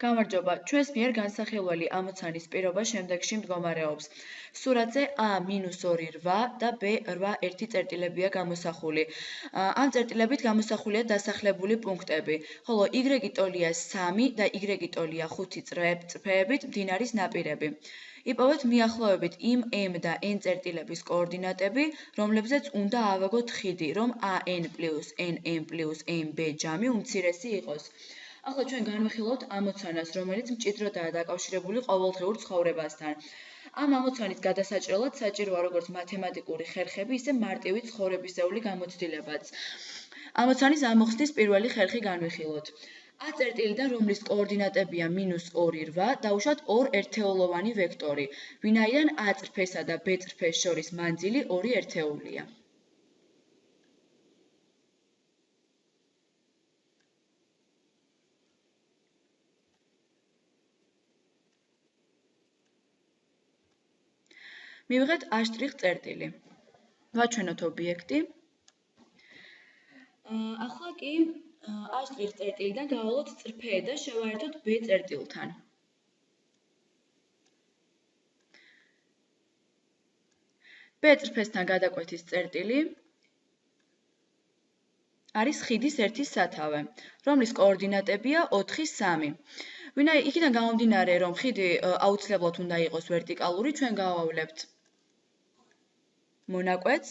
გამარჯობა, ჩვენს მიერ განსახილველი ამოცანის პირობა შემდეგში მდგომარეობს. სურათზე A-2-8 და B-8 წერტილებია გამოსახული. ამ წერტილებით გამოსახულია დასახლებული პუნქტები, ხოლო Y ტოლია 3 და Y ტოლია 5 წრფეებით მდინარის ნაპირები. იპოვეთ მიახლოებით იმ M და N წერტილების კოორდინატები, რომლებზეც უნდა ავაგოთ ხიდი, რომ AN + NN + NB ჯამი უმცირესი იყოს. ახლა ჩვენ განვიხილავთ ამოცანას, რომელიც მჭიდროდაა დაკავშირებული ყოველდღიურ ცხოვრებასთან. ამ ამოცანის გადასაჭრელად საჭიროა როგორც მათემატიკური ხერხები, ისე მარტივი ცხოვრებისეული გამოცდილებაც. ამოცანის ამოხსნის პირველი ხერხი განვიხილოთ. A წერტილიდან, რომლის კოორდინატებია -2,8, დავუშვათ ორ ერთეულოვანი ვექტორი, ვინაიდან A წრფესა და B წრფეს შორის მანძილი 2 ერთეულია. მივიღეთ A' წერტილი. ვაჩვენოთ ობიექტი. ახლა კი A' წერტილიდან გავალოთ წრფე და შევაერთოთ B წერტილთან. B წრფესთან გადაკვეთის წერტილი არის ხიდის ერთი სათავე, რომლის კოორდინატებია 4, 3. იქიდან გამომდინარე, რომ ხიდი აუცილებლად უნდა იყოს ვერტიკალური, ჩვენ გავავლებთ მონაკვეთს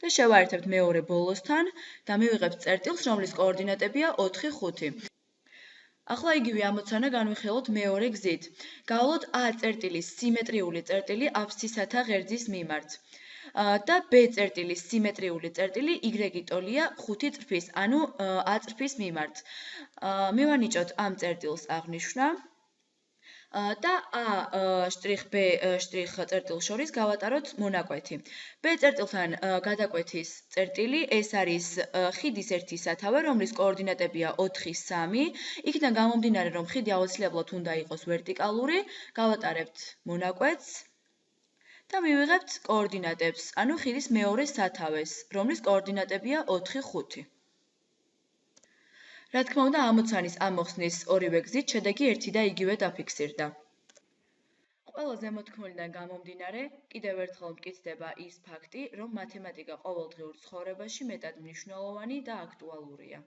და შევაერთებთ მეორე ბოლოსთან და მივიღებთ წერტილს, რომლის კოორდინატებია 4, 5. ახლა იგივე ამოცანა განვიხილოთ მეორე გზით. გავალოთ A წერტილის სიმეტრიული წერტილი აბსცისათა ღერძის მიმართ და B წერტილის სიმეტრიული წერტილი Y ტოლია 5 წრფის, ანუ A წრფის მიმართ. მივანიჭოთ ამ წერტილს აღნიშვნა და A'-B' წერტილს შორის გავატაროთ მონაკვეთი. B წერტილთან გადაკვეთის წერტილი, ეს არის ხიდის ერთი სათავე, რომლის კოორდინატებია 4, 3. იქიდან გამომდინარე, რომ ხიდი აუცილებლად უნდა იყოს ვერტიკალური, გავატარებთ მონაკვეთს და მივიღებთ კოორდინატებს, ანუ ხიდის მეორე სათავეს, რომლის კოორდინატებია 4, 5. რა თქმა უნდა, ამოცანის ამოხსნის ორივე გზით შედეგი ერთი და იგივე დაფიქსირდა. ყველა ზემოთქმულიდან გამომდინარე, კიდევ ერთხელ მტკიცდება ის ფაქტი, რომ მათემატიკა ყოველდღიურ ცხოვრებაში მეტად მნიშვნელოვანი და აქტუალურია.